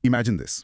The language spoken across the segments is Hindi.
इमेजिन दिस,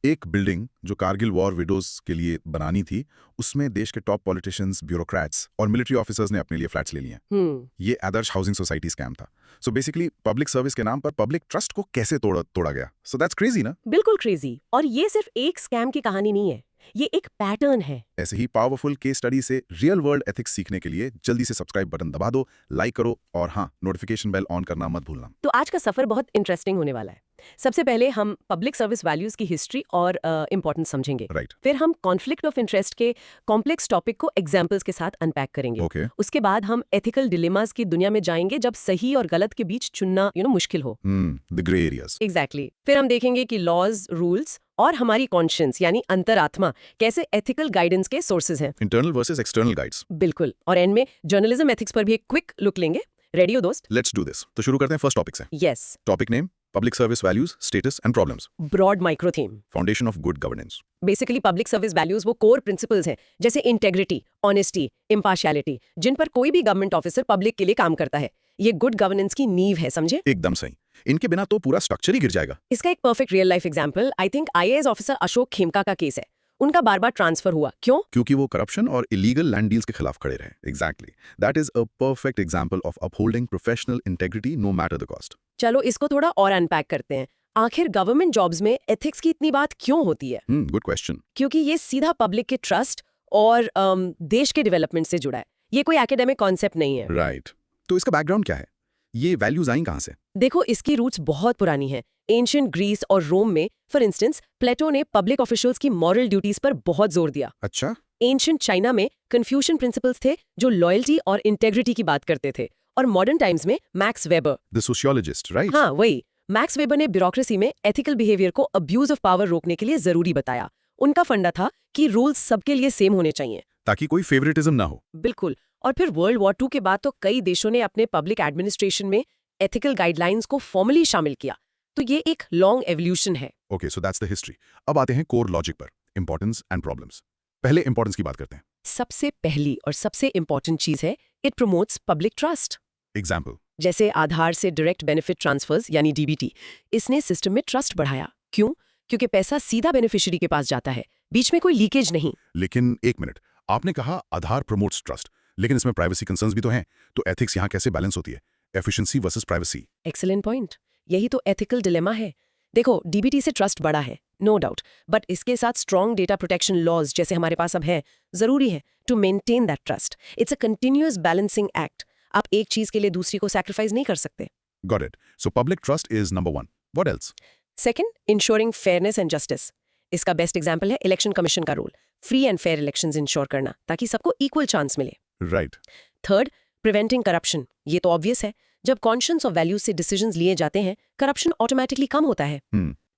एक बिल्डिंग जो कारगिल वॉर विडोज के लिए बनानी थी, उसमें देश के टॉप पॉलिटिशियंस, ब्यूरोक्रेट्स और मिलिट्री ऑफिसर्स ने अपने लिए फ्लैट्स ले लिए हैं। ये आदर्श हाउसिंग सोसाइटी स्कैम था। सो बेसिकली पब्लिक सर्विस के नाम पर पब्लिक ट्रस्ट को कैसे तोड़ा गया। सो दैट्स क्रेजी ना। बिल्कुल क्रेजी। और ये सिर्फ एक स्कैम की कहानी नहीं है, ये एक पैटर्न है। ऐसे ही पावरफुल केस स्टडी से रियल वर्ल्ड एथिक्स सीखने के लिए जल्दी से सब्सक्राइब बटन दबा दो, लाइक करो और हाँ, नोटिफिकेशन बेल ऑन करना मत भूलना। तो आज का सफर बहुत इंटरेस्टिंग होने वाला है। सबसे पहले हम पब्लिक सर्विस वैल्यूज की हिस्ट्री और इंपॉर्टेंस समझेंगे। राइट। फिर हम कॉन्फ्लिक्ट ऑफ इंटरेस्ट के कॉम्प्लेक्स टॉपिक को एग्जांपल्स के साथ अनपैक करेंगे। ओके। उसके बाद हम एथिकल डिलेमास की दुनिया में जाएंगे, जब सही और गलत के बीच चुनना मुश्किल हो। The grey areas. एग्जैक्टली। फिर हम देखेंगे कि लॉज, रूल्स और हमारी कॉन्शियंस यानी अंतरात्मा कैसे एथिकल गाइडेंस के सोर्सेज हैं। Internal versus external guides. बिल्कुल। और एंड में जर्नलिज्म एथिक्स पर भी एक क्विक लुक लेंगे। रेडी हो दोस्त? Let's do this. तो शुरू करते हैं फर्स्ट टॉपिक से। Yes. Topic name public service values, status and problems. Broad micro theme. Foundation of good governance. Basically public service values वो कोर प्रिंसिपल्स हैं, जैसे इंटेग्रिटी, ऑनेस्टी, इम्पार्शियलिटी, जिन पर कोई भी गवर्नमेंट ऑफिसर पब्लिक के लिए काम करता है। ये गुड गवर्नेंस की नींव है, समझे? एकदम सही। इनके बिना तो पूरा स्ट्रक्चर ही गिर जाएगा। इसका एक perfect real life example I think IAS officer Ashok Khemka का केस है। उनका बार बार ट्रांसफर हुआ, क्यों? क्योंकि वो करप्शन और इलीगल लैंड डील्स के खिलाफ खड़े रहे। Exactly. That is a perfect example of upholding professional integrity no matter the cost. चलो इसको थोड़ा और अनपैक करते हैं। आखिर गवर्नमेंट जॉब्स में एथिक्स की इतनी बात क्यों होती है? Good question. क्योंकि ये सीधा पब्लिक के ट्रस्ट और देश के डेवलपमेंट से जुड़ा है। ये कोई एकेडमिक कॉन्सेप्ट नहीं है। राइट। तो इसका बैकग्राउंड क्या है? ये वैल्यूज आई कहां से? देखो, इसकी रूट्स बहुत पुरानी है। एंशिएंट ग्रीस और रोम में फॉर इंस्टेंस प्लेटो ने पब्लिक ऑफिशियल्स की मॉरल ड्यूटीज पर बहुत जोर दिया। अच्छा। एंशिएंट चाइना में कन्फ्यूशियन प्रिंसिपल्स थे जो लॉयल्टी और इंटेग्रिटी की बात करते थे। और मॉडर्न टाइम्स में max weber, the sociologist, right? हाँ वही। मैक्स वेबर ने ब्यूरोक्रेसी में एथिकल बिहेवियर को अब्यूज ऑफ पावर रोकने के लिए जरूरी बताया। उनका फंडा था कि रूल्स सबके लिए सेम होने चाहिए, ताकि कोई फेवरेटिज्म ना हो। बिल्कुल। और फिर वर्ल्ड वॉर 2 के बाद तो कई देशों ने अपने पब्लिक एडमिनिस्ट्रेशन में एथिकल गाइडलाइंस को फॉर्मली शामिल किया। तो ये एक लॉन्ग एवोल्यूशन है। Okay, so that's the history. अब आते हैं कोर लॉजिक पर, इंपॉर्टेंस एंड प्रॉब्लम्स। पहले इंपॉर्टेंस की बात करते हैं। सबसे पहली और सबसे इंपॉर्टेंट चीज है it promotes public trust. Example? जैसे आधार से डायरेक्ट बेनिफिट ट्रांसफर्स यानी डीबीटी, इसने सिस्टम में ट्रस्ट बढ़ाया। क्यों? क्योंकि पैसा सीधा बेनिफिशियरी के पास जाता है, बीच में कोई लीकेज नहीं। लेकिन एक मिनट, आपने कहा आधार प्रमोट्स ट्रस्ट, लेकिन इसमें प्राइवेसी कंसर्न्स भी तो हैं। तो एथिक्स यहाँ कैसे बैलेंस होती है? Efficiency versus privacy. Excellent point. यही तो एथिकल डिलेमा है। देखो, डीबीटी से ट्रस्ट बढ़ा है, नो डाउट, बट इसके साथ स्ट्रॉन्ग डेटा प्रोटेक्शन लॉज जैसे हमारे पास अब है जरूरी है to maintain that trust. It's a continuous balancing act. आप एक चीज के लिए दूसरी को सैक्रिफाइस नहीं कर सकते। Got it. So public trust is number 1। What else? Second, ensuring fairness and justice. इसका बेस्ट एग्जांपल है इलेक्शन कमीशन का role, free and fair elections ensure करना ताकि सबको इक्वल चांस मिले। राइट। Third, preventing corruption. ये तो ऑब्वियस है, जब कॉन्शियंस और वैल्यूज से डिसीजंस लिए जाते हैं, करप्शन ऑटोमेटिकली कम होता है।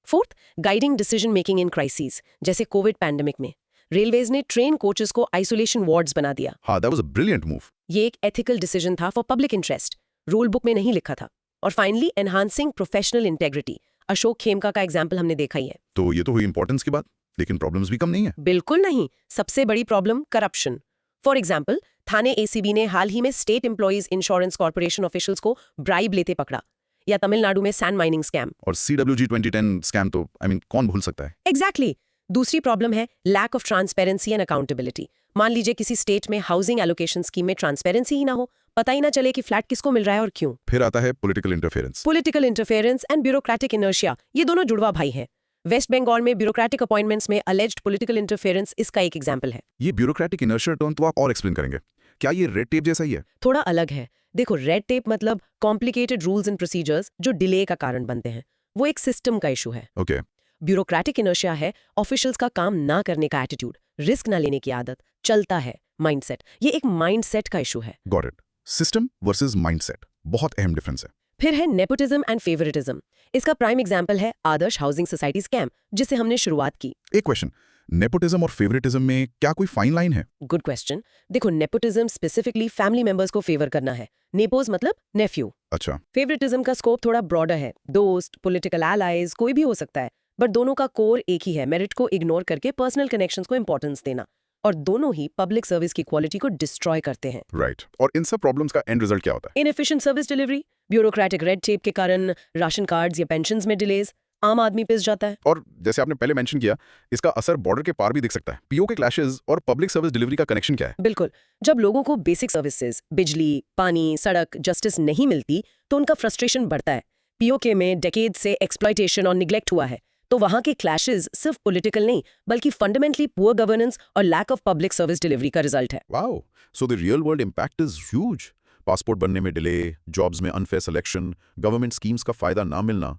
Fourth, guiding decision making in crisis, जैसे कोविड पैंडेमिक में रेलवेज ने ट्रेन कोचेस को आइसोलेशन वार्ड्स बना दिया। हाँ, that was a brilliant move. ये एक एथिकल डिसीजन था for public interest, rule book में नहीं लिखा था। और finally, enhancing professional integrity. Ashok Khemka का एग्जाम्पल हमने देखा ही है। तो ये तो हुई इंपॉर्टेंस की बात, लेकिन प्रॉब्लम्स भी कम नहीं है। बिल्कुल नहीं। सबसे बड़ी problem corruption. For example, Thane ACB ने हाल ही में state employees insurance corporation officials को ब्राइब लेते पकड़ा, या तमिलनाडु में सैंड माइनिंग स्कैम। और CWG 2010 स्कैम तो कौन भूल सकता है? एग्जैक्टली। दूसरी प्रॉब्लम है lack of transparency and accountability. मान लीजिए किसी स्टेट में हाउसिंग एलोकेशन स्कीम में ट्रांसपेरेंसी ही ना हो, पता ही ना चले कि फ्लैट किसको मिल रहा है और क्यों। फिर आता है political interference. Political interference and bureaucratic inertia, ये दोनों जुड़वा भाई हैं। वेस्ट बंगाल में ब्यूरोक्रेटिक अपॉइंटमेंट्स में अलेज्ड पॉलिटिकल इंटरफेरेंस इसका एक एग्जांपल है। ये ब्यूरोक्रेटिक इनर्शिया टर्म तो आप और एक्सप्लेन करेंगे? क्या ये रेड टेप जैसा ही है? थोड़ा अलग है। देखो, रेड टेप मतलब कॉम्प्लिकेटेड रूल्स एंड प्रोसीजर्स जो डिले का कारण बनते हैं, वो एक सिस्टम का इशू है। ओके। ब्यूरोक्रेटिक इनर्शिया है ऑफिशियल्स का काम ना करने का एटीट्यूड, रिस्क ना लेने की आदत, चलता है माइंडसेट। ये एक माइंडसेट का इशू है। Got it. System versus mindset, बहुत अहम डिफरेंस है। फिर है नेपोटिज्म एंड फेवरेटिज्म। इसका प्राइम एग्जांपल है आदर्श हाउसिंग सोसाइटी स्कैम, जिससे हमने शुरुआत की। एक क्वेश्चन, नेपोटिज्म और फेवरेटिज्म में क्या कोई फाइन लाइन है? Good question. देखो, नेपोटिज्म स्पेसिफिकली फैमिली मेंबर्स को फेवर करना है। नेपोज मतलब नेफ्यू। अच्छा। फेवरेटिज्म का स्कोप थोड़ा ब्रॉडर है, दोस्त, पॉलिटिकल एलाइज, कोई भी हो सकता है, बट दोनों का कोर एक ही है, मेरिट को इग्नोर करके पर्सनल कनेक्शंस को इंपॉर्टेंस देना। और दोनों ही पब्लिक सर्विस की क्वालिटी को डिस्ट्रॉय करते हैं। राइट। और इन सब प्रॉब्लम्स का एंड रिजल्ट क्या होता है? Inefficient service delivery, bureaucratic red tape के कारण राशन कार्ड्स या पेंशन्स में डिलेज, आम आदमी पिस जाता है। और जैसे आपने पहले मेंशन किया, इसका असर बॉर्डर के पार भी दिख सकता है। पीओ के क्लैशेस और पब्लिक सर्विस डिलीवरी का कनेक्शन क्या है? बिल्कुल, जब लोगों को बेसिक सर्विसेज, बिजली, पानी, सड़क, जस्टिस नहीं मिलती तो उनका फ्रस्ट्रेशन बढ़ता है। पीओके में डेकेड से एक्सप्लॉयटेशन और निग्लेक्ट हुआ है, तो वहां के क्लैशेस सिर्फ पॉलिटिकल नहीं बल्कि फंडामेंटली पुअर गवर्नेंस और lack of public service delivery का रिजल्ट है। Wow, so the real world impact is huge. Passport बनने में डिले, जॉब्स में अनफेयर सिलेक्शन, गवर्नमेंट स्कीम्स का फायदा ना मिलना,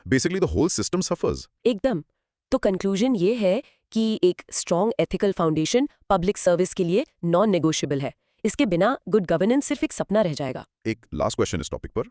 basically the whole system suffers. एकदम। तो कंक्लूजन ये है कि एक strong ethical foundation public service के लिए नॉन नेगोशिएबल है। इसके बिना गुड गवर्नेंस सिर्फ एक सपना रह जाएगा। एक लास्ट क्वेश्चन इस टॉपिक पर,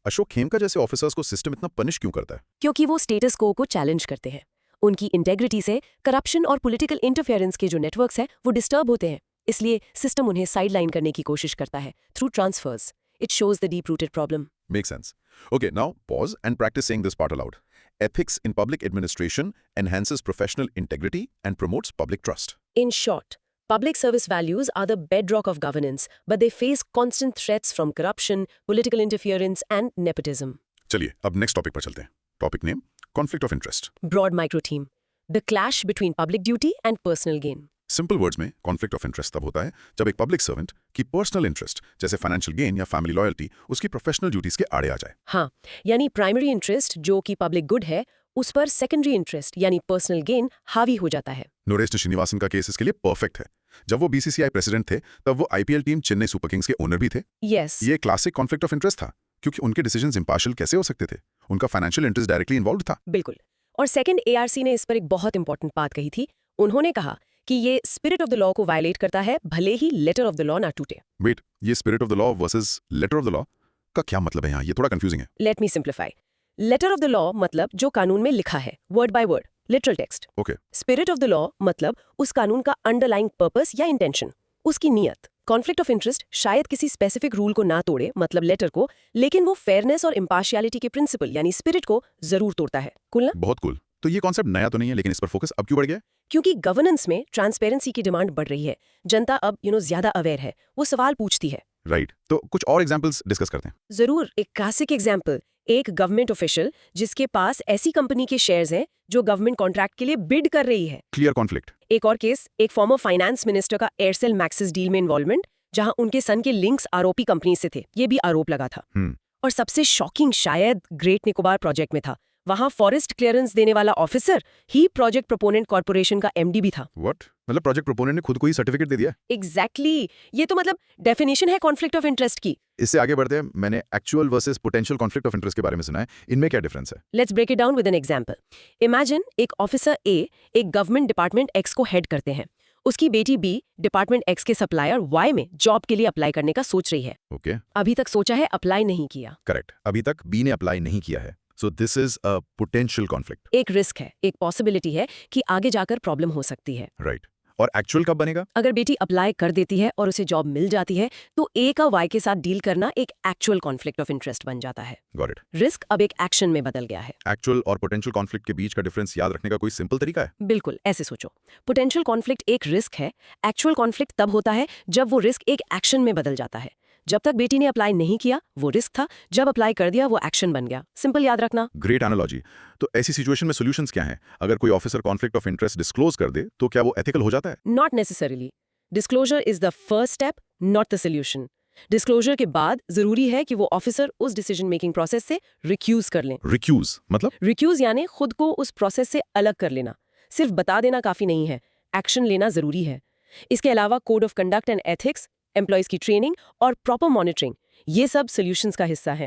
अशोक खेमका जैसे ऑफिसर्स को सिस्टम इतना पनिश क्यों करता है? क्योंकि वो स्टेटस को चैलेंज करते हैं। उनकी इंटेग्रिटी से करप्शन और पॉलिटिकल इंटरफेरेंस के जो नेटवर्क्स हैं वो डिस्टर्ब होते हैं। इसलिए सिस्टम उन्हें साइडलाइन करने की कोशिश करता है through transfers. It shows the deep rooted problem. Makes sense. Okay, now pause and practice saying this part aloud. Ethics in public administration enhances professional integrity and promotes public trust. In short, public service values are the bedrock of governance, but they face constant threats from corruption, political interference, and nepotism. चलिए अब नेक्स्ट टॉपिक पर चलते हैं। Topic name, conflict of interest. Broad micro theme: the clash between public duty and personal gain. Simple words में कॉन्फ्लिक्ट ऑफ इंटरेस्ट तब होता है जब एक पब्लिक सर्वेंट की पर्सनल इंटरेस्ट जैसे फाइनेंशियल गेन या फैमिली लॉयल्टी उसकी प्रोफेशनल ड्यूटीज के आड़े आ जाए। हाँ, यानी प्राइमरी इंटरेस्ट जो कि पब्लिक गुड है उस पर सेकेंडरी इंटरेस्ट यानी पर्सनल गेन हावी हो जाता है। नोरेश श्रीनिवासन का केस इसके लिए परफेक्ट है। जब वो बीसीसीआई प्रेसिडेंट थे तब वो IPL team Chennai super Kings के ओनर भी थे। Yes. ये क्लासिक कॉन्फ्लिक्ट ऑफ इंटरेस्ट था क्योंकि उनके डिसीजंस इंपार्शियल कैसे हो सकते थे? उनका फाइनेंशियल इंटरेस्ट डायरेक्टली इन्वॉल्व था। बिल्कुल। और सेकंड एआरसी ने इस पर एक बहुत इंपॉर्टेंट बात कही थी। उन्होंने कहा कि ये स्पिरिट ऑफ द लॉ को वायलेट करता है भले ही लेटर ऑफ द लॉ ना टूटे। वेट, ये spirit of the law versus letter of the law का क्या मतलब है यहाँ? ये थोड़ा कंफ्यूजिंग है। Let me simplify. Letter of the law मतलब जो कानून में लिखा है, word by word, literal text. Okay. Spirit of the law मतलब उस कानून का अंडरलाइंग पर्पस या इंटेंशन, उसकी नियत। कॉन्फ्लिक्ट ऑफ इंटरेस्ट शायद किसी स्पेसिफिक रूल को ना तोड़े, मतलब लेटर को, लेकिन वो फेयरनेस और इम्पार्शियलिटी के प्रिंसिपल यानी स्पिरिट को जरूर तोड़ता है। कूल ना? बहुत कूल। तो ये कॉन्सेप्ट नया तो नहीं है, लेकिन इस पर फोकस अब क्यों बढ़ गया? क्योंकि गवर्नेंस में ट्रांसपेरेंसी की डिमांड बढ़ रही है। जनता अब ज्यादा अवेयर है, वो सवाल पूछती है। राइट, तो कुछ और एग्जांपल्स डिस्कस करते हैं। जरूर। एक क्लासिक एग्जाम्पल, एक गवर्नमेंट ऑफिशियल जिसके पास ऐसी कंपनी के शेयर्स हैं जो गवर्नमेंट कॉन्ट्रैक्ट के लिए बिड कर रही है। Clear conflict. एक और केस, एक फॉर्मर फाइनेंस मिनिस्टर का एयरसेल मैक्सिस डील में इन्वॉल्वमेंट, जहां उनके सन के लिंक्स आरोपी कंपनी से थे, ये भी आरोप लगा था। और सबसे शॉकिंग शायद ग्रेट निकोबार प्रोजेक्ट में था। वहां फॉरेस्ट क्लियरेंस देने वाला ऑफिसर ही प्रोजेक्ट प्रोपोनेंट कॉर्पोरेशन का एमडी भी था। व्हाट? मतलब प्रोजेक्ट प्रोपोनेंट ने खुद को ही सर्टिफिकेट दे दिया? एग्जैक्टली। ये तो मतलब डेफिनेशन है कॉन्फ्लिक्ट ऑफ इंटरेस्ट की। इससे आगे बढ़ते हैं। मैंने actual versus potential conflict of interest के बारे में सुना है, इनमें क्या डिफरेंस है? Let's break it down with an example. Imagine एक ऑफिसर ए एक गवर्नमेंट डिपार्टमेंट एक्स को हेड करते हैं। उसकी बेटी बी डिपार्टमेंट एक्स के सप्लायर वाई में जॉब के लिए अप्लाई करने का सोच रही है। ओके। अभी तक सोचा है, अप्लाई नहीं किया। करेक्ट, अभी तक बी ने अप्लाई नहीं किया है। So this is a potential conflict. एक रिस्क है, एक पॉसिबिलिटी है कि आगे जाकर प्रॉब्लम हो सकती है। राइट। और एक्चुअल कब बनेगा? अगर बेटी अप्लाई कर देती है और उसे जॉब मिल जाती है तो ए का वाई के साथ डील करना एक एक्चुअल कॉन्फ्लिक्ट ऑफ इंटरेस्ट बन जाता है। Got it. रिस्क अब एक एक्शन में बदल गया है। एक्चुअल और पोटेंशियल कॉन्फ्लिक्ट के बीच का डिफरेंस याद रखने का कोई सिंपल तरीका है? बिल्कुल, ऐसे सोचो। पोटेंशियल कॉन्फ्लिक्ट एक रिस्क है, एक्चुअल कॉन्फ्लिक्ट तब होता है जब वो रिस्क एक एक्शन में बदल जाता है। जब तक बेटी ने अप्लाई नहीं किया वो रिस्क था, जब अप्लाई कर दिया वो एक्शन बन गया। सिंपल याद रखना। Great analogy. तो ऐसी सिचुएशन में सॉल्यूशंस क्या हैं? अगर कोई officer conflict of interest disclose कर दे तो क्या वो एथिकल हो जाता है? Not necessarily. Disclosure is the first step, not the solution. Disclosure के बाद जरूरी है कि वो ऑफिसर उस डिसीजन मेकिंग प्रोसेस से रिक्यूज कर लें। रिक्यूज मतलब? रिक्यूज यानी खुद को उस प्रोसेस से अलग कर लेना। सिर्फ बता देना काफी नहीं है, एक्शन लेना जरूरी है। इसके अलावा code of conduct and ethics, employees की ट्रेनिंग और प्रॉपर मॉनिटरिंग, ये सब सॉल्यूशंस का हिस्सा है।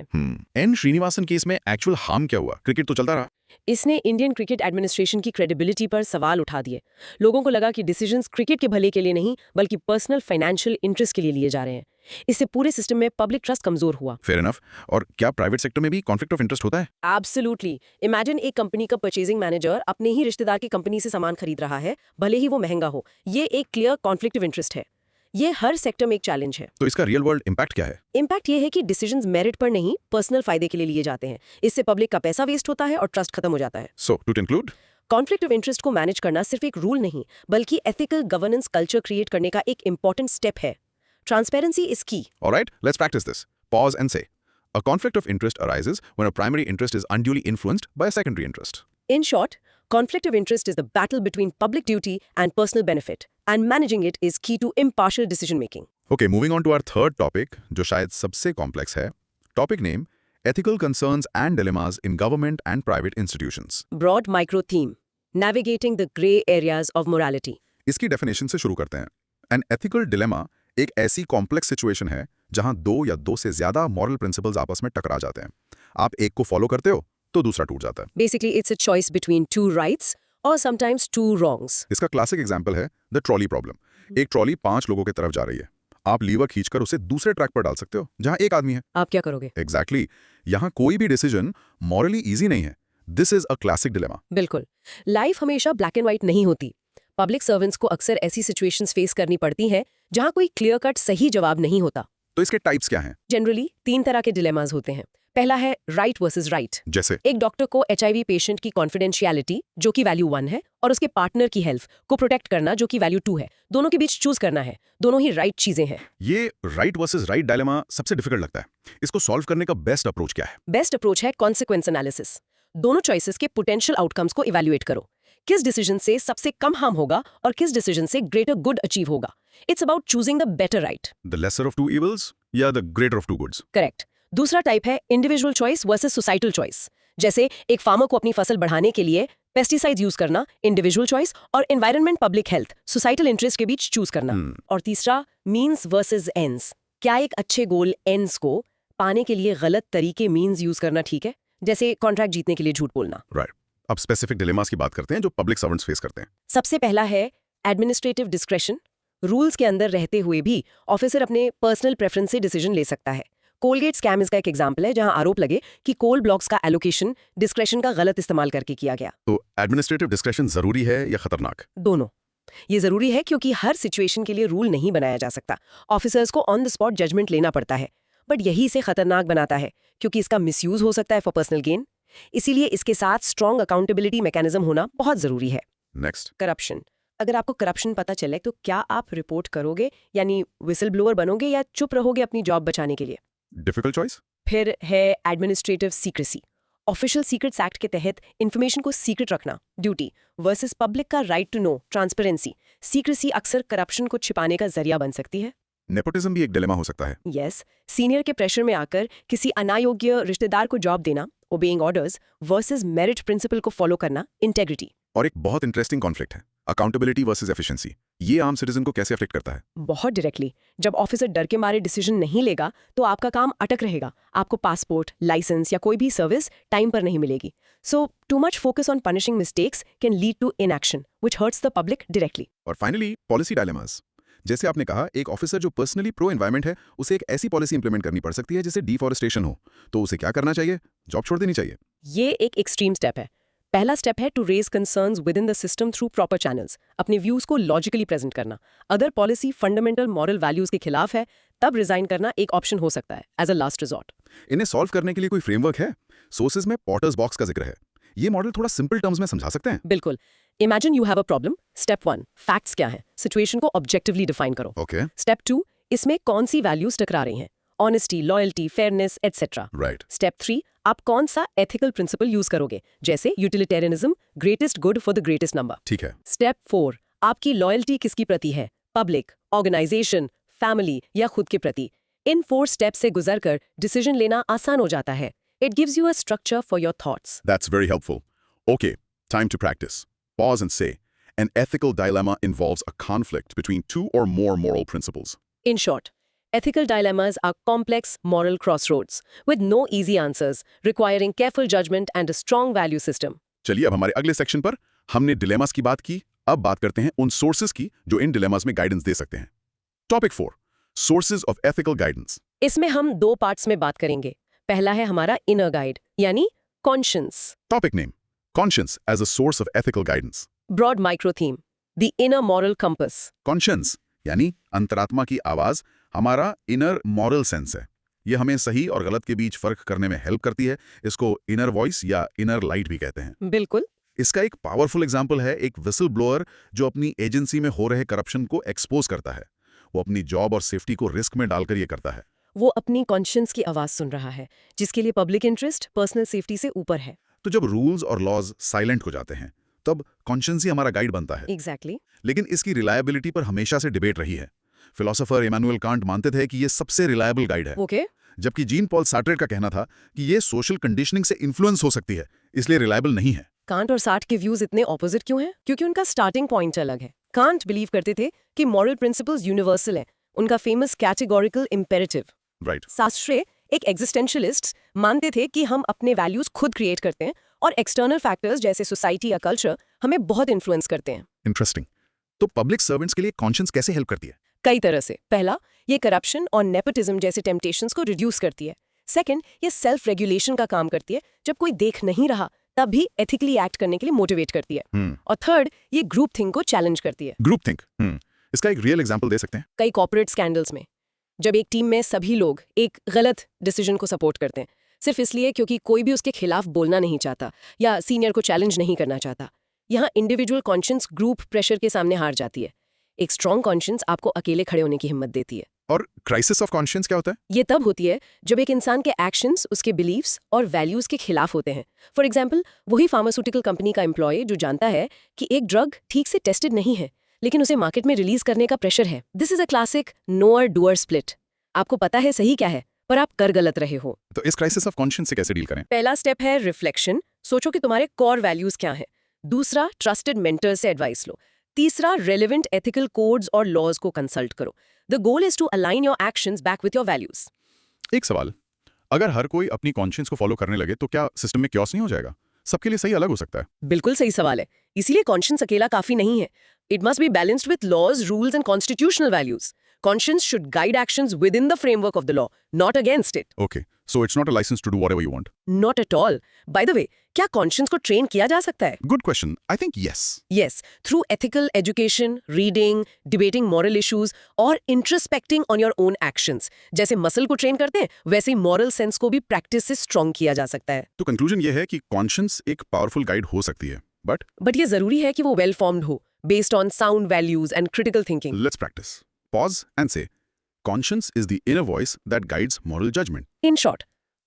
एन श्रीनिवासन केस में एक्चुअल हार्म क्या हुआ? क्रिकेट तो चलता रहा। इसने इंडियन क्रिकेट एडमिनिस्ट्रेशन की क्रेडिबिलिटी पर सवाल उठा दिए। लोगों को लगा कि डिसीजंस क्रिकेट के भले के लिए नहीं बल्कि पर्सनल फाइनेंशियल इंटरेस्ट के लिए लिए जा रहे हैं। इससे पूरे सिस्टम में पब्लिक ट्रस्ट कमजोर हुआ। Fair enough. और क्या प्राइवेट सेक्टर में भी कॉन्फ्लिक्ट ऑफ इंटरेस्ट होता है? एब्सोल्युटली। इमेजिन एक कंपनी का परचेजिंग मैनेजर अपने ही रिश्तेदार की कंपनी से सामान खरीद रहा है, भले ही वो महंगा हो। ये एक क्लियर कॉन्फ्लिक्ट ऑफ इंटरेस्ट है। ये हर सेक्टर में एक चैलेंज है। तो इसका रियल वर्ल्ड इंपैक्ट क्या है? इंपैक्ट ये है कि डिसीजंस मेरिट पर नहीं पर्सनल फायदे के लिए लिए जाते हैं। इससे पब्लिक का पैसा वेस्ट होता है और ट्रस्ट खत्म हो जाता है। So to conclude, conflict of interest को मैनेज करना सिर्फ एक रूल नहीं बल्कि एथिकल गवर्नेंस कल्चर क्रिएट करने का एक इंपॉर्टेंट स्टेप है। ट्रांसपेरेंसी इज की। Alright, let's practice this. Pause and से A conflict of interest arises when a primary interest is unduly influenced by a secondary interest. In short, conflict of interest is the battle between public duty and personal benefit, and managing it is key to impartial decision making. Okay, moving on to our third topic, जो शायद सबसे complex है. Topic name: Ethical concerns and dilemmas in government and private institutions. Broad micro theme: navigating the gray areas of morality. इसकी डेफिनेशन से शुरू करते हैं. An ethical dilemma एक ऐसी कॉम्प्लेक्स सिचुएशन है जहां दो या दो से ज्यादा मॉरल प्रिंसिपल्स आपस में टकरा जाते हैं. आप एक को फॉलो करते हो तो दूसरा टूट जाता है. Basically, it's a choice between two rights or sometimes two wrongs. इसका क्लासिक एग्जांपल है द ट्रॉली प्रॉब्लम. एक ट्रॉली 5 लोगों की तरफ जा रही है. आप लीवर खींचकर उसे दूसरे ट्रैक पर डाल सकते हो जहां एक आदमी है. आप क्या करोगे? एग्जैक्टली. यहां कोई भी डिसीजन मॉरली इजी नहीं है. This is a classic dilemma. बिल्कुल. लाइफ हमेशा ब्लैक एंड व्हाइट नहीं होती. पब्लिक सर्वेंट्स को अक्सर ऐसी सिचुएशंस फेस करनी पड़ती हैं जहां कोई क्लियर कट सही जवाब नहीं होता. तो इसके टाइप्स क्या हैं? जनरली 3 तरह के डिलेमास होते हैं. पहला है राइट वर्सेस राइट. जैसे एक डॉक्टर को HIV पेशेंट की कॉन्फिडेंशियलिटी जो कि वैल्यू 1 है और उसके पार्टनर की हेल्थ को प्रोटेक्ट करना जो कि वैल्यू 2 है. दोनों के बीच चूज करना है. दोनों ही राइट चीजें हैं. ये राइट वर्सेस राइट डायलेमा सबसे डिफिकल्ट लगता है. इसको सॉल्व करने का बेस्ट अप्रोच क्या है? बेस्ट अप्रोच है कॉन्सिक्वेंस एनालिसिस. दोनों चॉइसेस के पोटेंशियल आउटकम्स को इवैल्यूएट करो. किस डिसीजन से सबसे कम हार्म होगा और किस डिसीजन से ग्रेटर गुड अचीव होगा. It's about choosing the better right. The lesser of two evils या the greater of two goods? Correct. दूसरा टाइप है individual choice versus societal choice. जैसे एक फार्मर को अपनी फसल बढ़ाने के लिए पेस्टिसाइड्स यूज करना इंडिविजुअल चॉइस और environment public health societal interest के बीच चूज करना. और तीसरा मीन्स वर्सेस एंड्स. क्या एक अच्छे गोल एंड्स को पाने के लिए गलत तरीके मीन्स यूज करना ठीक है? जैसे कॉन्ट्रैक्ट जीतने के लिए झूठ बोलना. राइट. अब स्पेसिफिक डिलेमास की बात करते हैं जो पब्लिक सर्वेंट्स फेस करते हैं. सबसे पहला है एडमिनिस्ट्रेटिव डिस्क्रेशन. रूल्स के अंदर रहते हुए भी ऑफिसर अपने पर्सनल प्रेफरेंस से डिसीजन ले सकता है. कोलगेट स्कैम इसका एक एग्जाम्पल है जहां आरोप लगे कि कोल ब्लॉक्स का एलोकेशन डिस्क्रेशन का गलत इस्तेमाल करके किया गया. तो एडमिनिस्ट्रेटिव डिस्क्रेशन जरूरी है या खतरनाक? दोनों. ये जरूरी है क्योंकि हर सिचुएशन के लिए रूल नहीं बनाया जा सकता. ऑफिसर्स को ऑन द स्पॉट जजमेंट लेना पड़ता है. बट यही इसे खतरनाक बनाता है क्योंकि इसका मिसयूज हो सकता है फॉर पर्सनल गेन. इसीलिए इसके साथ स्ट्रॉन्ग अकाउंटेबिलिटी मैकेनिज्म होना बहुत जरूरी है. Next, corruption. अगर आपको करप्शन पता चले तो क्या आप रिपोर्ट करोगे यानी विसल ब्लोअर बनोगे या चुप रहोगे अपनी जॉब बचाने के लिए? Difficult choice. फिर है administrative secrecy. Official secrets act के तहत इंफॉर्मेशन को सीक्रेट रखना ड्यूटी वर्सेस पब्लिक का right to know transparency. Secrecy अक्सर करप्शन को छिपाने का जरिया बन सकती है. नेपोटिज्म भी एक डिलेमा हो सकता है. यस. सीनियर के प्रेशर में आकर किसी अनायोग्य रिश्तेदार को जॉब देना obeying orders versus merit principle को फॉलो करना इंटेग्रिटी. और एक बहुत इंटरेस्टिंग कॉन्फ्लिक्ट है अकाउंटेबिलिटी वर्सेस एफिशिएंसी. ये आम सिटीजन को कैसे अफेक्ट करता है? बहुत डायरेक्टली. जब ऑफिसर डर के मारे डिसीजन नहीं लेगा तो आपका काम अटक रहेगा. आपको पासपोर्ट, लाइसेंस या कोई भी सर्विस टाइम पर नहीं मिलेगी. So too much focus on punishing mistakes can lead to inaction which hurts the public directly. और फाइनली पॉलिसी डायलेमास. जैसे आपने कहा, एक ऑफिसर जो पर्सनली प्रो एनवायरमेंट है उसे एक ऐसी पॉलिसी इंप्लीमेंट करनी पड़ सकती है जैसे डिफॉरेस्टेशन हो. तो उसे क्या करना चाहिए? जॉब छोड़ देनी चाहिए? ये एक एक्सट्रीम स्टेप है. पहला स्टेप है to raise concerns within the system through proper channels. अपने व्यूज को लॉजिकली प्रेजेंट करना. अगर पॉलिसी फंडामेंटल मॉरल वैल्यूज के खिलाफ है तब रिजाइन करना एक ऑप्शन हो सकता है एज अ लास्ट रिजॉर्ट. इन्हें सॉल्व करने के लिए कोई फ्रेमवर्क है? सोर्सेज में पॉटर्स बॉक्स का जिक्र है. ये मॉडल थोड़ा सिंपल टर्म्स में समझा सकते हैं? बिल्कुल. Imagine you have a problem. Step 1 facts क्या है, सिचुएशन को ऑब्जेक्टिवली डिफाइन करो. ओके. स्टेप 2 इसमें कौन सी वैल्यूज टकरा रही हैं, honesty, loyalty, fairness etcetera. Right. Step 3 आप कौन सा एथिकल प्रिंसिपल यूज करोगे जैसे utilitarianism, greatest good for the greatest number. ठीक है. स्टेप 4 आपकी लॉयल्टी किसकी प्रति है, पब्लिक, ऑर्गेनाइजेशन, फैमिली या खुद के प्रति. इन 4 स्टेप्स से गुजरकर डिसीजन लेना आसान हो जाता है. It gives you a structure for your thoughts. That's very helpful. Okay, time to practice. Pause and say, an ethical dilemma involves a conflict between two or more moral principles. In short, ethical dilemmas are complex moral crossroads with no easy answers, requiring careful judgment and a strong value system. चलिए अब हमारे अगले सेक्शन पर हमने डिलेमास की बात की. अब बात करते हैं उन सोर्सेज की जो इन डिलेमास में गाइडेंस दे सकते हैं. Topic 4, sources of ethical guidance. इसमें हम 2 पार्ट्स में बात करेंगे. पहला है हमारा इनर गाइड यानी conscience. Topic name, conscience as a source of ethical guidance. Broad micro theme, the inner moral compass. Conscience यानी अंतरात्मा की आवाज, हमारा इनर मॉरल सेंस है. ये हमें सही और गलत के बीच फर्क करने में हेल्प करती है. इसको इनर वॉइस या इनर लाइट भी कहते हैं. बिल्कुल. इसका एक पावरफुल एग्जाम्पल है एक विसल ब्लोअर जो अपनी एजेंसी में हो रहे करप्शन को एक्सपोज करता है. वो अपनी जॉब और सेफ्टी को रिस्क में डालकर ये करता है. वो अपनी कॉन्शियंस की आवाज सुन रहा है, जिसके लिए पब्लिक इंटरेस्ट पर्सनल सेफ्टी से ऊपर है। तो जब रूल्स और लॉज साइलेंट हो जाते हैं तब कॉन्शियंस ही हमारा गाइड बनता है। एग्जैक्टली। लेकिन इसकी रिलायबिलिटी पर हमेशा से डिबेट रही है। फिलोसोफर इमैनुअल कांट मानते थे कि ये सबसे रिलायबल गाइड है, ओके। जबकि जीन पॉल सार्ट्रे का कहना था कि ये सोशल कंडीशनिंग से इन्फ्लुएंस हो सकती है, इसलिए रिलायबल नहीं है। कांट और सार्ट के व्यूज इतने ऑपोजिट क्यों हैं? क्योंकि उनका स्टार्टिंग पॉइंट अलग है। कांट बिलीव करते थे कि मॉरल प्रिंसिपल्स यूनिवर्सल हैं, उनका फेमस कैटेगोरिकल इम्पेरेटिव। राइट। सार्ट्रे एक एग्जिस्टेंशियलिस्ट मानते थे कि हम अपने वैल्यूज खुद क्रिएट करते हैं और एक्सटर्नल फैक्टर्स जैसे सोसाइटी या कल्चर हमें बहुत इन्फ्लुएंस करते हैं। इंटरेस्टिंग। तो पब्लिक सर्वेंट्स के लिए कॉन्शियंस कैसे हेल्प करती है? कई तरह से। पहला, ये करप्शन और नेपोटिज्म जैसे टेम्पटेशंस को रिड्यूस करती है। सेकंड, ये सेल्फ रेगुलेशन का काम करती है, जब कोई देख नहीं रहा तब भी एथिकली एक्ट करने के लिए मोटिवेट करती है। और थर्ड, ये ग्रुप थिंक को चैलेंज करती है। ग्रुप थिंक, इसका एक रियल एग्जांपल दे सकते हैं? कई कॉर्पोरेट स्कैंडल्स में जब एक टीम में सभी लोग एक गलत डिसीजन को सपोर्ट करते हैं सिर्फ इसलिए क्योंकि कोई भी उसके खिलाफ बोलना नहीं चाहता या सीनियर को चैलेंज नहीं करना चाहता, यहाँ इंडिविजुअल कॉन्शियंस ग्रुप प्रेशर के सामने हार जाती है। एक स्ट्रॉन्ग कॉन्शियंस आपको अकेले खड़े होने की हिम्मत देती है। और क्राइसिस ऑफ कॉन्शियंस क्या होता है? ये तब होती है जब एक इंसान के एक्शंस उसके बिलीव्स और वैल्यूज के खिलाफ होते हैं। फॉर एग्जाम्पल, वही फार्मास्यूटिकल कंपनी का एम्प्लॉय जो जानता है कि एक ड्रग ठीक से टेस्टेड नहीं है लेकिन उसे मार्केट में रिलीज करने का प्रेशर है। This is a classic knower doer split. आपको पता है सही क्या है पर आप कर गलत रहे हो। तो इस क्राइसिस ऑफ कॉन्शियंस से कैसे डील करें? पहला स्टेप है रिफ्लेक्शन। सोचो कि तुम्हारे कोर वैल्यूज क्या हैं। दूसरा, ट्रस्टेड मेंटर से एडवाइस लो। तीसरा, रेलेवेंट एथिकल कोड्स और लॉज को कंसल्ट करो। The goal is to align your actions back with your values. एक सवाल, अगर हर कोई अपनी कॉन्शियंस को फॉलो करने लगे तो क्या सिस्टम में क्योस नहीं हो जाएगा? सबके लिए सही अलग हो सकता है। बिल्कुल सही सवाल है। इसीलिए कॉन्शियंस अकेला काफी नहीं है। It must be balanced with laws, rules and constitutional values. Conscience should guide actions within the framework of the law, not against it. Okay, so it's not a license to do whatever you want. Not at all. By the way, क्या conscience को train किया जा सकता है? Good question. I think yes. Yes, through ethical education, reading, debating moral issues, और introspecting on your own actions. जैसे muscle को train करते हैं, वैसे ही moral sense को भी practice से strong किया जा सकता है। तो conclusion ये है कि conscience एक powerful guide हो सकती है, but ये जरूरी है कि वो well formed हो, based on sound values and critical thinking. let's practice. Pause and say, conscience is the inner voice that guides moral judgment. In short,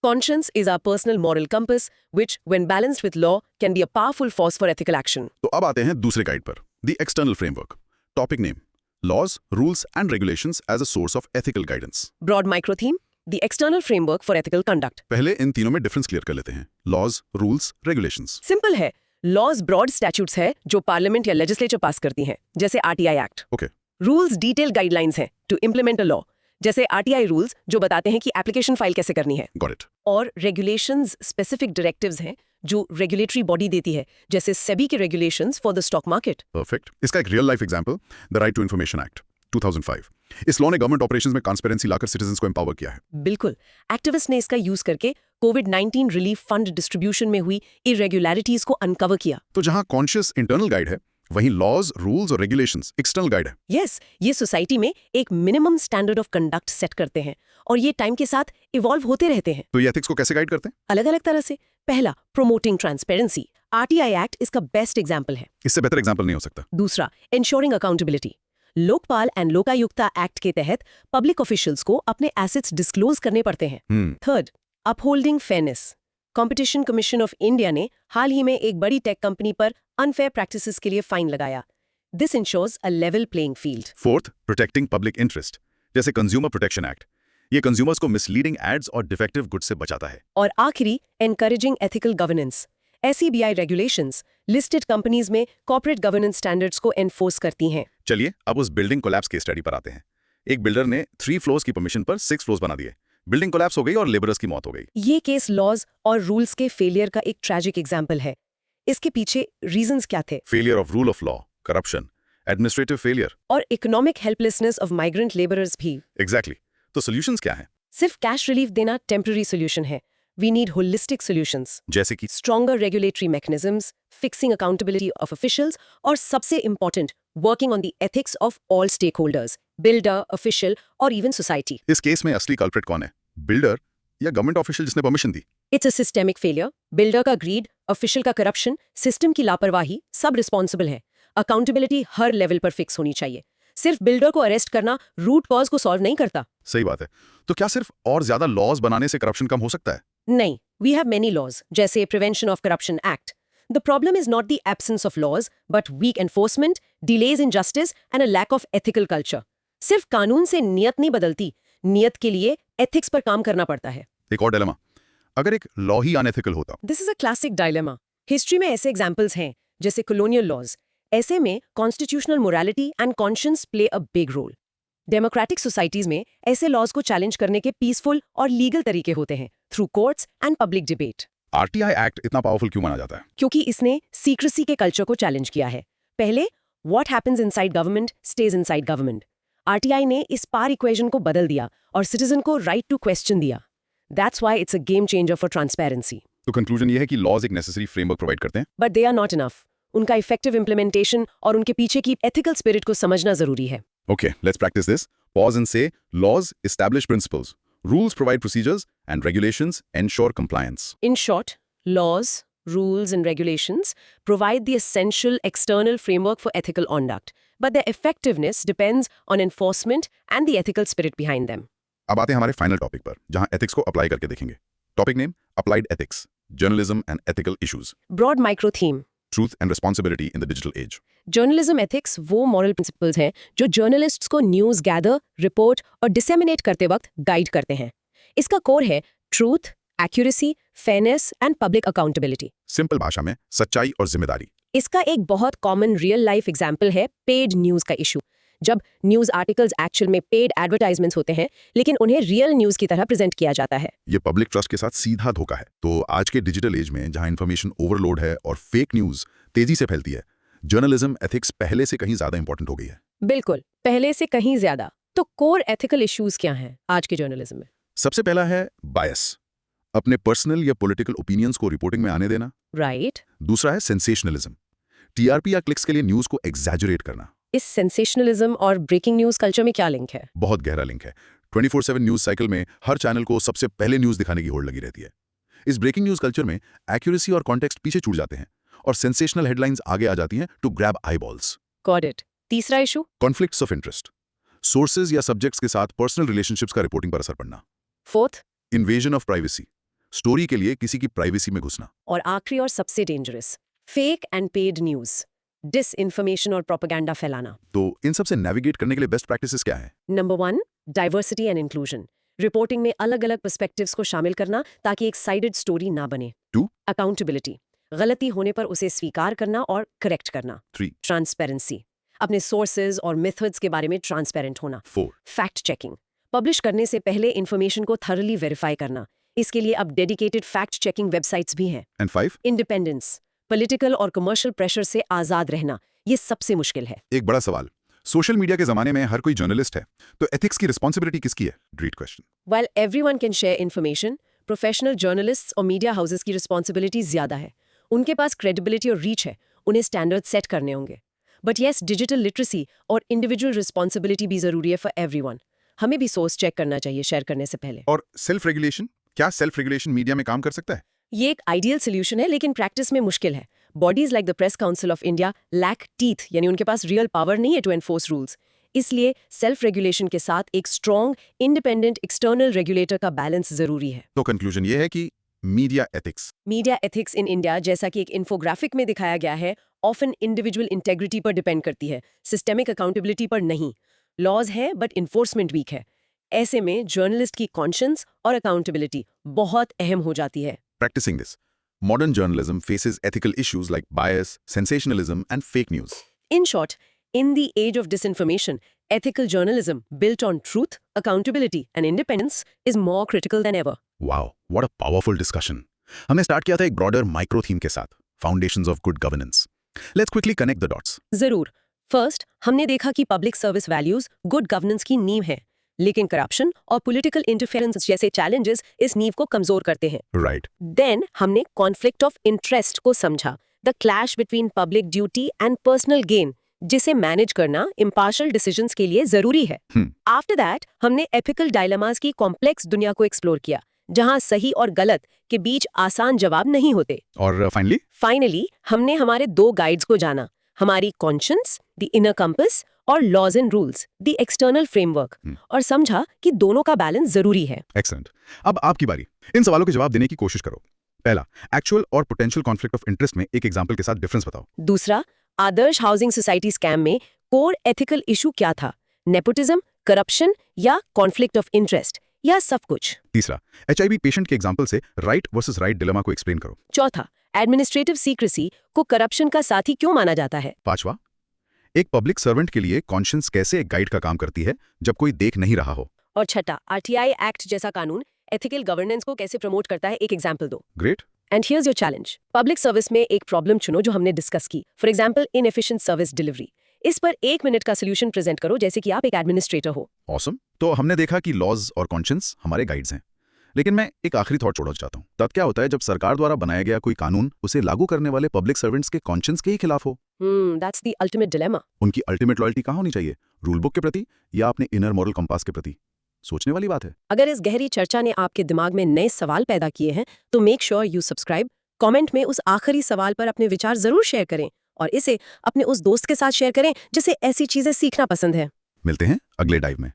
conscience is our personal moral compass, which, when balanced with law, can be a powerful force for ethical action. तो अब आते हैं दूसरे गाइड पर, the external framework. Topic name: laws, rules and regulations as a source of ethical guidance. Broad micro theme: the external framework for ethical conduct. पहले इन तीनों में डिफरेंस क्लियर कर लेते हैं। laws, rules, regulations. Simple है। Laws broad statutes है जो पार्लियामेंट या लेजिस्लेचर पास करती हैं, जैसे RTI act. Okay. Rules detail guidelines हैं टू इम्प्लीमेंट अ लॉ, जैसे RTI रूल्स जो बताते हैं कि एप्लीकेशन फाइल कैसे करनी है। Got it. और रेगुलेशंस स्पेसिफिक डायरेक्टिव्स हैं जो रेगुलेटरी बॉडी देती है, जैसे सेबी के regulations for the stock market. Perfect. इसका एक real life example, the right to information act 2005। इस लॉ ने गवर्नमेंट ऑपरेशंस में ट्रांसपेरेंसी लाकर सिटीजंस को एम्पावर किया है। बिल्कुल। एक्टिविस्ट ने इसका यूज करके कोविड-19 रिलीफ फंड डिस्ट्रीब्यूशन में हुई इरेगुलरिटीज को अनकवर किया। तो जहां कॉन्शियस इंटरनल गाइड है, वहीं लॉज, रूल्स और रेगुलेशंस एक्सटर्नल गाइड है। यस, ये सोसाइटी में एक minimum standard of conduct set करते हैं और ये टाइम के साथ इवॉल्व होते रहते हैं। तो ये एथिक्स को कैसे गाइड करते हैं? अलग अलग तरह से। पहला, प्रोमोटिंग ट्रांसपेरेंसी। RTI एक्ट इसका बेस्ट एग्जाम्पल है। इससे बेहतर एग्जांपल नहीं हो सकता। दूसरा, ensuring accountability. Lokpal and Lokayukta act के तहत पब्लिक ऑफिशियल्स को अपने एसेट्स डिस्क्लोज करने पड़ते हैं। Third, upholding fairness. Competition commission of India ने हाल ही में एक बड़ी टेक कंपनी पर अनफेयर प्रैक्टिसेस के लिए फाइन लगाया। This ensures a level playing field. Fourth, protecting public interest, जैसे कंज्यूमर प्रोटेक्शन एक्ट। ये कंज्यूमर्स को मिसलीडिंग एड्स और डिफेक्टिव गुड्स से बचाता है। और आखिरी, encouraging ethical governance. SEBI regulations listed companies में कॉर्पोरेट गवर्नेंस स्टैंडर्ड्स को एनफोर्स करती हैं। चलिए अब उस बिल्डिंग कोलैप्स केस स्टडी पर आते हैं। एक बिल्डर ने 3 फ्लोर्स की परमिशन पर 6 फ्लोर्स बना दिए। बिल्डिंग कोलैप्स हो गई और लेबरर्स की मौत हो गई। ये केस लॉज और रूल्स के फेलियर का एक ट्रैजिक एग्जाम्पल है। इसके पीछे रीजंस क्या थे? Failure of rule of law, corruption, administrative failure और economic helplessness of migrant labourers भी। एग्जैक्टली। तो सॉल्यूशंस क्या हैं? सिर्फ कैश रिलीफ देना टेम्पररी सॉल्यूशन है। वी नीड होलिस्टिक सॉल्यूशंस, जैसे कि stronger regulatory mechanisms, fixing accountability of officials और सबसे important, working on the ethics of all stakeholders, builder, official और इवन सोसाइटी। इस केस में असली कल्प्रिट कौन है, बिल्डर या गवर्नमेंट ऑफिशियल जिसने permission the? It's a systemic failure. Builder का ग्रीड, ऑफिशियल का करप्शन, सिस्टम की लापरवाही, सब रिस्पॉन्सिबल है। अकाउंटेबिलिटी हर लेवल पर फिक्स होनी चाहिए। सिर्फ बिल्डर को अरेस्ट करना रूट कॉज को सॉल्व नहीं करता। सही बात है। तो क्या सिर्फ और ज्यादा लॉज बनाने से करप्शन कम हो सकता है? नहीं, वी हैव मेनी लॉज, जैसे prevention of corruption act. The problem is not the absence of laws, but weak enforcement, delays in justice and a lack of ethical culture. सिर्फ कानून से नियत नहीं बदलती, नियत के लिए एथिक्स पर काम करना पड़ता है। एक और डिलेमा, अगर एक लॉ ही अनएथिकल होता। This is a classic dilemma. History में ऐसे एग्जाम्पल्स हैं, जैसे कॉलोनियल लॉज। ऐसे में constitutional morality and conscience play a big role. Democratic societies में ऐसे लॉज को चैलेंज करने के पीसफुल और लीगल तरीके होते हैं, through courts and public debate. RTI act इतना पावरफुल क्यों माना जाता है? क्योंकि इसने सीक्रेसी के कल्चर को चैलेंज किया है। पहले what happens inside government stage inside government. RTI ने इस पार इक्वेशन को बदल दिया और सिटीजन को राइट टू क्वेश्चन दिया। That's why it's a game changer for transparency. तो कंक्लूजन ये है कि लॉज एक नेसेसरी फ्रेमवर्क प्रोवाइड करते हैं, but they are not enough. उनका इफेक्टिव इम्प्लीमेंटेशन और उनके पीछे की एथिकल स्पिरिट को समझना जरूरी है। Okay, let's practice this. Pause and say, laws establish principles, rules provide procedures, and regulations ensure compliance. In short, laws, rules, and regulations provide the essential external framework for ethical conduct, but their effectiveness depends on enforcement and the ethical spirit behind them. अब आते हैं हमारे फाइनल टॉपिक पर, जहां एथिक्स को अप्लाई करके देखेंगे। Topic name, applied ethics, journalism and ethical issues, Broad micro theme. Truth and responsibility in the digital age. Journalism ethics वो मॉरल प्रिंसिपल्स हैं जो जर्नलिस्ट्स को न्यूज़ गैदर, रिपोर्ट और डिसेमिनेट करते वक्त गाइड करते हैं। इसका कोर है truth, accuracy, fairness and public accountability. Simple भाषा में सच्चाई और जिम्मेदारी। इसका एक बहुत कॉमन रियल लाइफ एग्जाम्पल है पेड न्यूज़ का इशू। जब न्यूज़ आर्टिकल्स एक्चुअल में पेड एडवर्टाइजमेंट्स होते हैं, लेकिन उन्हें रियल न्यूज़ की तरह प्रेजेंट किया जाता है। ये पब्लिक ट्रस्ट के साथ सीधा धोखा है। तो आज के डिजिटल एज में, जहां इन्फॉर्मेशन ओवरलोड है और फेक न्यूज तेजी से फैलती है, जर्नलिज्म एथिक्स पहले से कहीं ज्यादा इंपॉर्टेंट हो गई है। बिल्कुल, पहले से कहीं ज्यादा। तो कोर एथिकल इश्यूज क्या हैं आज के जर्नलिज्म में? सबसे पहला है बायस, अपने पर्सनल या पॉलिटिकल ओपिनियंस को रिपोर्टिंग में आने देना। राइट। दूसरा है सेंसेशनलिज्म, टीआरपी या क्लिक्स के लिए न्यूज को एग्जैजुरेट करना। इस सेंसेशनलिज्म और ब्रेकिंग न्यूज़ कल्चर में क्या लिंक है? बहुत गहरा लिंक है। 24/7 न्यूज साइकिल में हर चैनल को सबसे पहले न्यूज दिखाने की होड़ लगी रहती है। इस ब्रेकिंग न्यूज कल्चर में एक्यूरेसी और कॉन्टेक्स्ट पीछे छूट जाते हैं और सेंसेशनल हेडलाइंस आगे आ जाती हैं to grab eyeballs. Got it. तीसरा issue? Conflicts of interest, sources या सब्जेक्ट्स के साथ पर्सनल रिलेशनशिप्स का रिपोर्टिंग पर असर पड़ना। Fourth? Invasion of privacy, story के लिए किसी की प्राइवेसी में घुसना। और आखिरी और सबसे dangerous, fake and paid news, disinformation और प्रोपेगेंडा फैलाना। तो इन सब से नेविगेट करने के लिए बेस्ट प्रैक्टिसेस क्या है? Number 1, diversity and inclusion. Reporting में अलग अलग पर्सपेक्टिव्स को शामिल करना ताकि एक साइडेड स्टोरी ना बने। 2, अकाउंटेबिलिटी, गलती होने पर उसे स्वीकार करना और करेक्ट करना। 3, ट्रांसपेरेंसी, अपने सोर्सेज और मेथड्स के बारे में ट्रांसपेरेंट होना। 4, फैक्ट चेकिंग, पब्लिश करने से पहले इंफॉर्मेशन को थरली वेरीफाई करना। इसके लिए अब डेडिकेटेड फैक्ट चेकिंग वेबसाइट्स भी हैं। एंड 5, इंडिपेंडेंस, पॉलिटिकल और कमर्शियल प्रेशर से आजाद रहना, ये सबसे मुश्किल है। एक बड़ा सवाल, सोशल मीडिया के जमाने में हर कोई जर्नलिस्ट है, तो एथिक्स की रिस्पॉन्सिबिलिटी किसकी है? Great question. While everyone can share information, professional journalists और मीडिया हाउसेस की रिस्पॉन्सिबिलिटी ज्यादा है। उनके पास क्रेडिबिलिटी और रीच है, उन्हें स्टैंडर्ड सेट करने होंगे। बट येस, डिजिटल लिटरेसी और इंडिविजुअल रिस्पॉन्सिबिलिटी भी जरूरी है फॉर एवरीवन। हमें भी सोर्स चेक करना चाहिए शेयर करने से पहले। और सेल्फ रेगुलेशन, क्या सेल्फ रेगुलेशन मीडिया में काम कर सकता है? ये एक आइडियल सोल्यूशन है, लेकिन प्रैक्टिस में मुश्किल है। Bodies like the press council of India lack teeth, यानी उनके पास रियल पावर नहीं है टू एनफोर्स रूल्स। इसलिए सेल्फ रेगुलेशन के साथ एक स्ट्रॉन्ग इंडिपेंडेंट एक्सटर्नल रेगुलेटर का बैलेंस जरूरी है। तो कंक्लूजन ये है कि मीडिया एथिक्स इन इंडिया, जैसा कि एक इन्फोग्राफिक में दिखाया गया है, ऑफन इंडिविजुअल इंटेग्रिटी पर डिपेंड करती है, सिस्टेमिक अकाउंटेबिलिटी पर नहीं। लॉज हैं बट इन्फोर्समेंट वीक है। ऐसे में जर्नलिस्ट की कॉन्शियंस और अकाउंटेबिलिटी बहुत अहम हो जाती है। Practicing this, modern journalism faces ethical issues like bias, sensationalism, and fake news. In short, in the age of disinformation, ethical journalism built on truth, accountability, and independence is more critical than ever. Wow, what a powerful discussion. हमने स्टार्ट किया था एक broader micro theme के साथ, foundations of good governance. Let's quickly connect the dots. जरूर। फर्स्ट, हमने देखा कि public service values good governance की नींव है, लेकिन करप्शन और पॉलिटिकल इंटरफेरेंस जैसे चैलेंजेस इस नींव को कमजोर करते हैं। Right. देन हमने कॉन्फ्लिक्ट ऑफ इंटरेस्ट को समझा, the clash between public duty and personal gain, जिसे मैनेज करना इम्पार्शियल डिसीजंस के लिए जरूरी है। आफ्टर दैट हमने एथिकल डायलेमास की कॉम्प्लेक्स दुनिया को एक्सप्लोर किया, जहां सही और गलत के बीच आसान जवाब नहीं होते। और फाइनली हमने हमारे 2 गाइड्स को जाना, हमारी कॉन्शियंस, द इनर कंपस और laws and rules, the external framework, और समझा कि दोनों का बैलेंस जरूरी है। एक्सेलेंट। अब आपकी बारी। इन सवालों के जवाब देने की कोशिश करो। पहला, एक्चुअल और पोटेंशियल कॉन्फ्लिक्ट ऑफ इंटरेस्ट में एक एग्जांपल के साथ डिफरेंस बताओ। दूसरा, आदर्श हाउसिंग सोसाइटी स्कैम में कोर एथिकल इशू क्या था? नेपोटिज्म, करप्शन या कॉन्फ्लिक्ट ऑफ इंटरेस्ट, या सब कुछ? तीसरा, HIV पेशेंट के एग्जांपल से राइट वर्सेस राइट डिलेमा को एक्सप्लेन करो। चौथा, एडमिनिस्ट्रेटिव सीक्रेसी को करप्शन का साथी क्यों माना जाता है? पांचवा, एक पब्लिक सर्वेंट के लिए कॉन्शियंस कैसे एक गाइड का काम करती है जब कोई देख नहीं रहा हो। और छठा, RTI एक्ट जैसा कानून एथिकल गवर्नेंस को कैसे प्रमोट करता है, एक एग्जाम्पल दो। Great. And here's your challenge. Public service में एक प्रॉब्लम चुनो जो हमने डिस्कस की, for example inefficient service delivery. इस पर 1 मिनट का सोल्यूशन प्रेजेंट करो जैसे कि आप एक एडमिनिस्ट्रेटर हो। ऑसम। तो हमने देखा कि लॉज और कॉन्शियंस हमारे गाइड्स हैं, लेकिन मैं एक आखिरी थॉट छोड़ना चाहता हूँ। तब क्या होता है जब सरकार द्वारा बनाया गया कोई कानून उसे लागू करने वाले पब्लिक सर्वेंट्स के कॉन्शियंस के ही खिलाफ हो? That's the ultimate dilemma. उनकी अल्टीमेट लॉयल्टी कहाँ होनी चाहिए, रूल बुक के प्रति या अपने इनर मॉरल कंपास के प्रति? सोचने वाली बात है। अगर इस गहरी चर्चा ने आपके दिमाग में नए सवाल पैदा किए हैं तो make sure you subscribe. Comment में उस आखिरी सवाल पर अपने विचार जरूर शेयर करें और इसे अपने उस दोस्त के साथ शेयर करें जिसे ऐसी चीजें सीखना पसंद है। मिलते हैं अगले डाइव में।